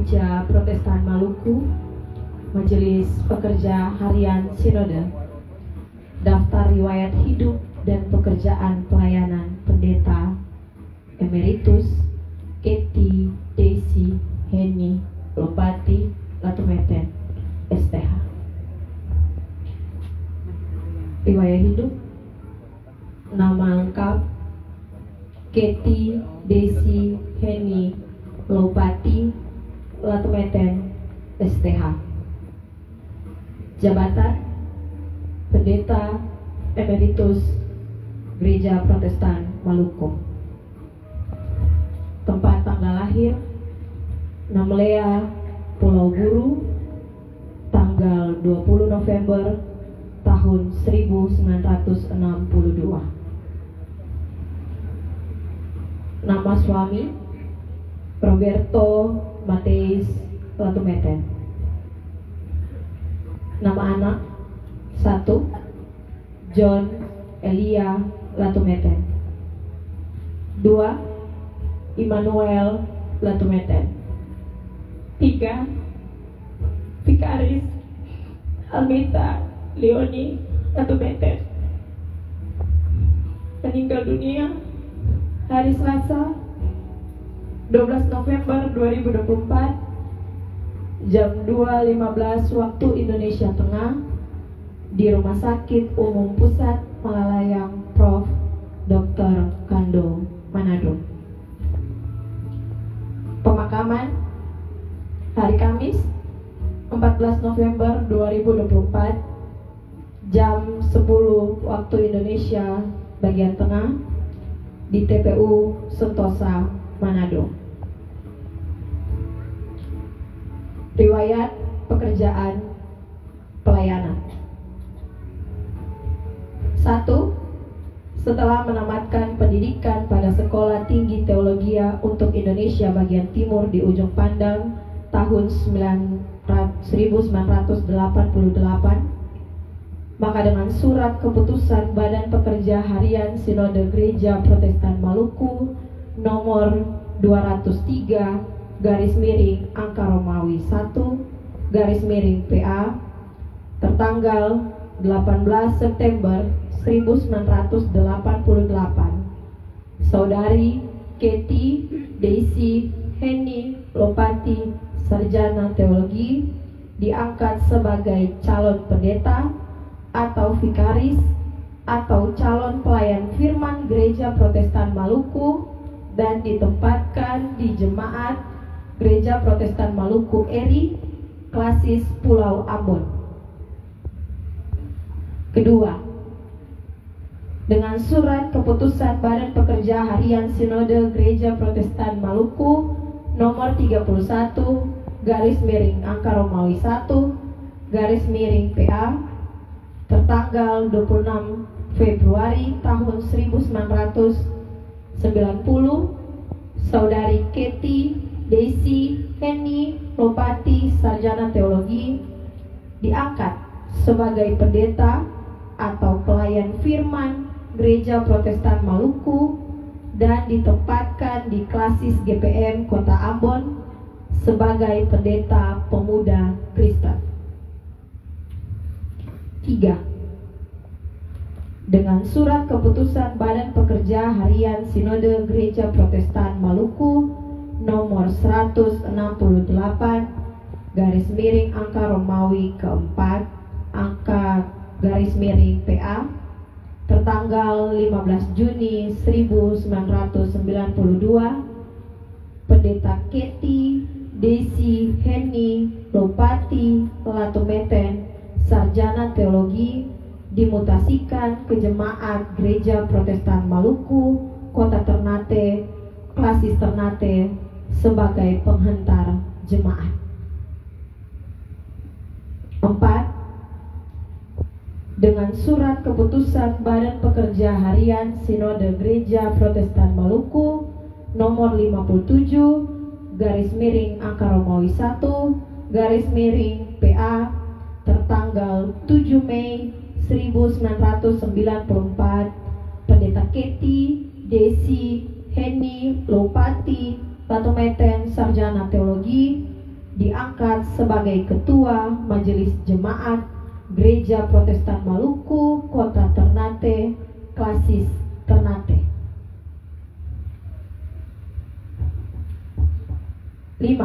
Gereja Protestan Maluku, Majelis Pekerja Harian Sinode, Daftar Riwayat Hidup dan Pekerjaan Pelayanan Pendeta Emeritus Keti Desi Heni Lopati Latumeten STH. Riwayat hidup: nama lengkap Keti Desi Heni Lopati Latumeten STH. Jabatan: Pendeta Emeritus Gereja Protestan Maluku. Tempat tanggal lahir: Namlea, Pulau Buru, tanggal 20 November tahun 1962. Nama suami: Roberto Mateis Latumeten. Nama anak: 1. John Elia Latumeten. 2. Immanuel Latumeten. 3. Vikaris Almita Leoni Latumeten. Meninggal dunia hari Selasa 12 November 2024 jam 2.15 waktu Indonesia Tengah di Rumah Sakit Umum Pusat Malalayang Prof. Dr. Kando, Manado. Pemakaman hari Kamis 14 November 2024 jam 10 waktu Indonesia bagian tengah di TPU Sentosa, Manado. Riwayat pekerjaan pelayanan: 1. Setelah menamatkan pendidikan pada Sekolah Tinggi Teologia untuk Indonesia bagian Timur di Ujung Pandang tahun 1988, maka dengan surat keputusan Badan Pekerja Harian Sinode Gereja Protestan Maluku nomor 203 garis miring angka Romawi 1 garis miring PA tertanggal 18 September 1988, Saudari Keti Desi Heni Lopati, sarjana teologi, diangkat sebagai calon pendeta atau vikaris atau calon pelayan firman Gereja Protestan Maluku dan ditempatkan di Jemaat Gereja Protestan Maluku Eri, Klasis Pulau Ambon. Kedua, dengan surat keputusan Badan Pekerja Harian Sinode Gereja Protestan Maluku nomor 31 garis miring angka Romawi 1 garis miring PA tertanggal 26 Februari tahun 1990, Saudari Keti Desi Heni Lopati, sarjana teologi, diangkat sebagai pendeta atau pelayan firman Gereja Protestan Maluku dan ditempatkan di Klasis GPM Kota Ambon sebagai pendeta pemuda Kristen. 3. Dengan surat keputusan Badan Pekerja Harian Sinode Gereja Protestan Maluku nomor 168 garis miring angka Romawi keempat angka garis miring PA tertanggal 15 Juni 1992, Pendeta Keti Desi Heni Lopati Latumeten, sarjana teologi, dimutasikan ke Jemaat Gereja Protestan Maluku, Kota Ternate, Klasis Ternate, sebagai penghentar jemaat. 4. Dengan surat keputusan Badan Pekerja Harian Sinode Gereja Protestan Maluku nomor 57 garis miring angka Romawi 1 garis miring PA tertanggal 7 Mei 1994, Pendeta Keti Desi Heni Lopati Latumeten, sarjana teologi, diangkat sebagai Ketua Majelis Jemaat Gereja Protestan Maluku, Kota Ternate, Klasis Ternate. 5.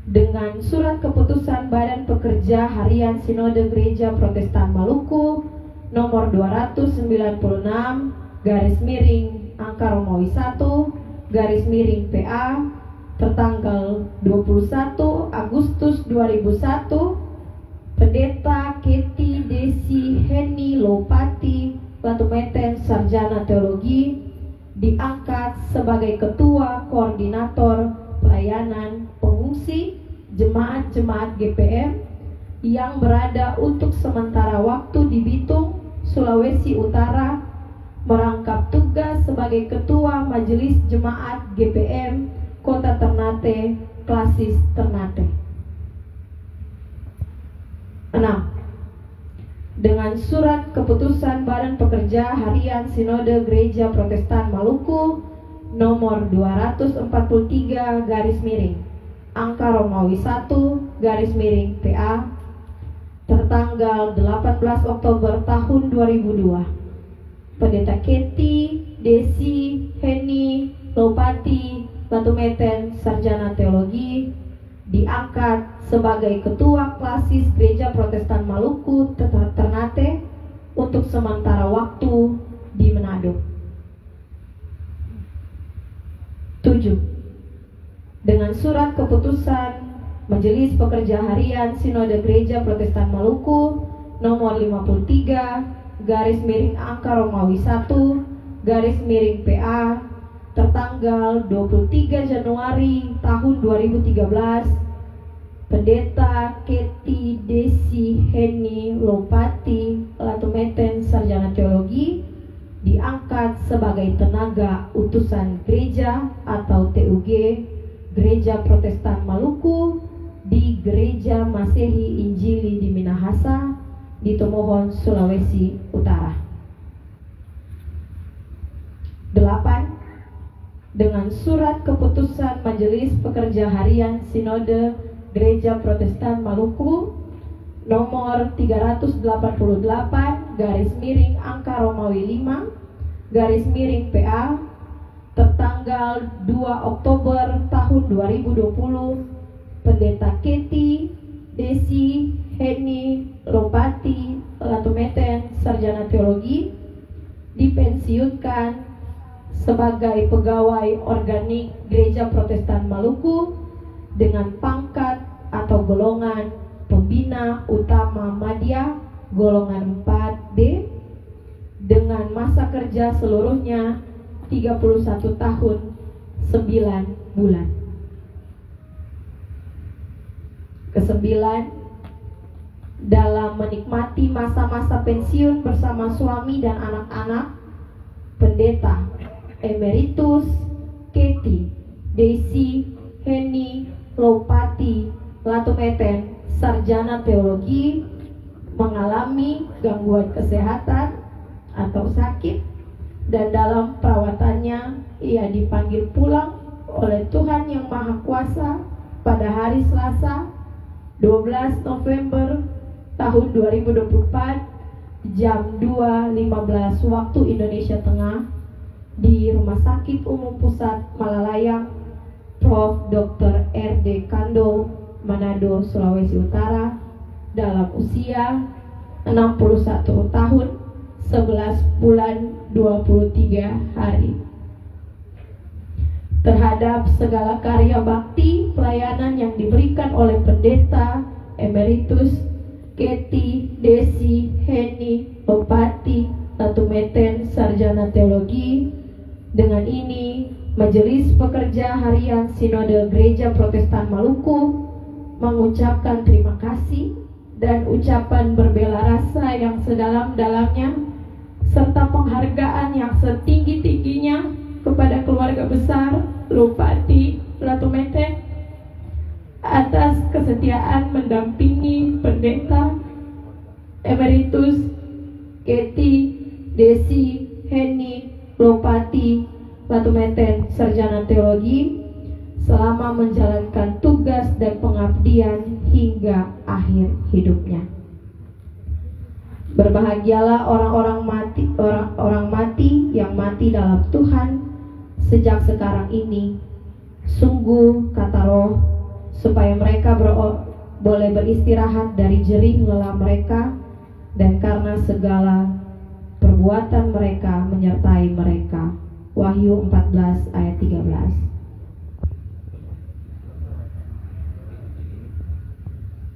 Dengan surat keputusan Badan Pekerja Harian Sinode Gereja Protestan Maluku nomor 296 garis miring angka Romawi 1 garis miring PA tertanggal 21 Agustus 2001, Pendeta Keti Desi Heni Lopati Latumeten Sarjana Teologi diangkat sebagai Ketua Koordinator Pelayanan Pengungsi Jemaat-Jemaat GPM yang berada untuk sementara waktu di Bitung, Sulawesi Utara, merangkap tugas sebagai Ketua Majelis Jemaat GPM Kota Ternate, Klasis Ternate. 6. Dengan surat keputusan Badan Pekerja Harian Sinode Gereja Protestan Maluku nomor 243 garis miring angka Romawi 1 garis miring PA tertanggal 18 Oktober tahun 2002, Pendeta Keti Desi Heni Lopati Latumeten Sarjana Teologi diangkat sebagai Ketua Klasis Gereja Protestan Maluku Ternate untuk sementara waktu di Manado. 7. Dengan surat keputusan Majelis Pekerja Harian Sinode Gereja Protestan Maluku nomor 53 garis miring angka Romawi 1 garis miring PA tertanggal 23 Januari tahun 2013, Pendeta Keti Desi Heni Lopati Latumeten Sarjana Teologi diangkat sebagai tenaga utusan gereja atau TUG Gereja Protestan Maluku di Gereja Masehi Injili di Minahasa di Tomohon, Sulawesi Utara. 8. Dengan surat keputusan Majelis Pekerja Harian Sinode Gereja Protestan Maluku nomor 388 garis miring angka Romawi 5 garis miring PA tertanggal 2 Oktober tahun 2020, Pendeta Keti Desi Heni Lopati Latumeten Sarjana Teologi dipensiunkan sebagai pegawai organik Gereja Protestan Maluku dengan pangkat atau golongan Pembina Utama Madya golongan 4D dengan masa kerja seluruhnya 31 tahun 9 bulan. 9. Dalam menikmati masa-masa pensiun bersama suami dan anak-anak, Pendeta Emeritus Keti Desi Heni Lopati Latumeten Sarjana Teologi mengalami gangguan kesehatan atau sakit, dan dalam perawatannya ia dipanggil pulang oleh Tuhan Yang Maha Kuasa pada hari Selasa 12 November tahun 2024 jam 2.15 waktu Indonesia Tengah di Rumah Sakit Umum Pusat Malalayang Prof. Dr. R.D. Kando, Manado, Sulawesi Utara dalam usia 61 tahun 11 bulan 23 hari. Terhadap segala karya bakti pelayanan yang diberikan oleh Pendeta Emeritus Keti Desi Heni Lopati Latumeten Sarjana Teologi, dengan ini Majelis Pekerja Harian Sinode Gereja Protestan Maluku mengucapkan terima kasih dan ucapan berbela rasa yang sedalam-dalamnya serta penghargaan yang setinggi-tingginya kepada keluarga besar Lopati Latumeten atas kesetiaan mendampingi Pendeta Emeritus Keti Desi Heni Lopati Latumeten Sarjana Teologi selama menjalankan tugas dan pengabdian hingga akhir hidupnya. Berbahagialah orang mati yang mati dalam Tuhan sejak sekarang ini. Sungguh, kata Roh, supaya mereka boleh beristirahat dari jerih lelah mereka, dan karena segala perbuatan mereka menyertai mereka. Wahyu 14 ayat 13.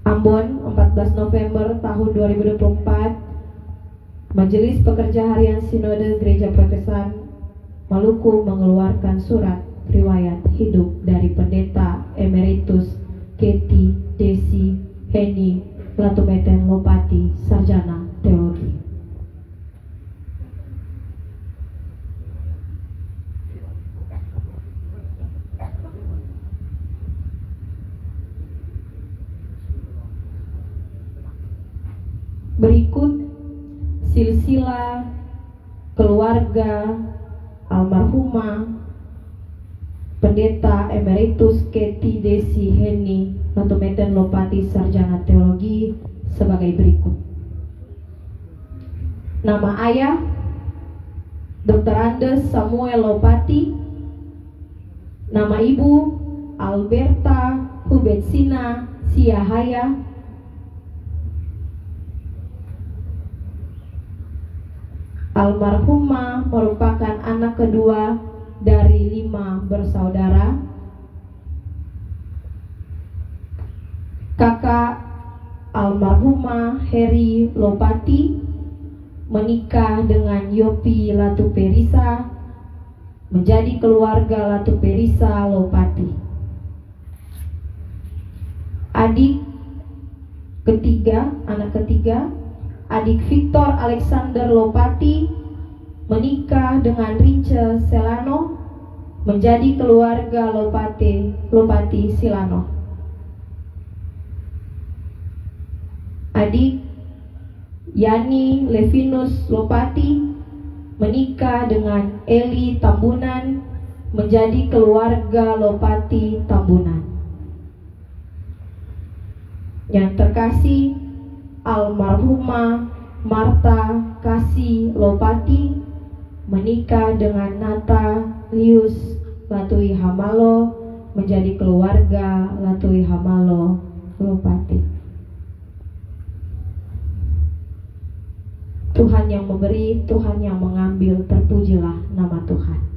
Ambon, 14 November tahun 2024, Majelis Pekerja Harian Sinode Gereja Protestan Maluku mengeluarkan surat riwayat hidup dari Pendeta Emeritus Keti Desi Heni Latumeten Lopati, Sarjana Teologi. Berikut silsilah keluarga almarhumah Pendeta Emeritus Keti Desi Heni Latumeten Lopati, Sarjana Teologi, sebagai berikut. Nama ayah Dr. Andes Samuel Lopati. Nama ibu Alberta Hubetsina Siahaya. Almarhumah merupakan anak kedua dari 5 bersaudara. Kakak almarhumah Heri Lopati menikah dengan Yopi Latuperisa, menjadi keluarga Latuperisa Lopati. Anak ketiga, adik Victor Alexander Lopati menikah dengan Rince Selano, menjadi keluarga Lopati Silano. Adik Yani Levinus Lopati menikah dengan Eli Tambunan, menjadi keluarga Lopati Tambunan. Yang terkasih, almarhumah Marta Kasih Lopati menikah dengan Natalius Latui Hamalo, menjadi keluarga Latui Hamalo Lopati. Tuhan yang memberi, Tuhan yang mengambil, terpujilah nama Tuhan.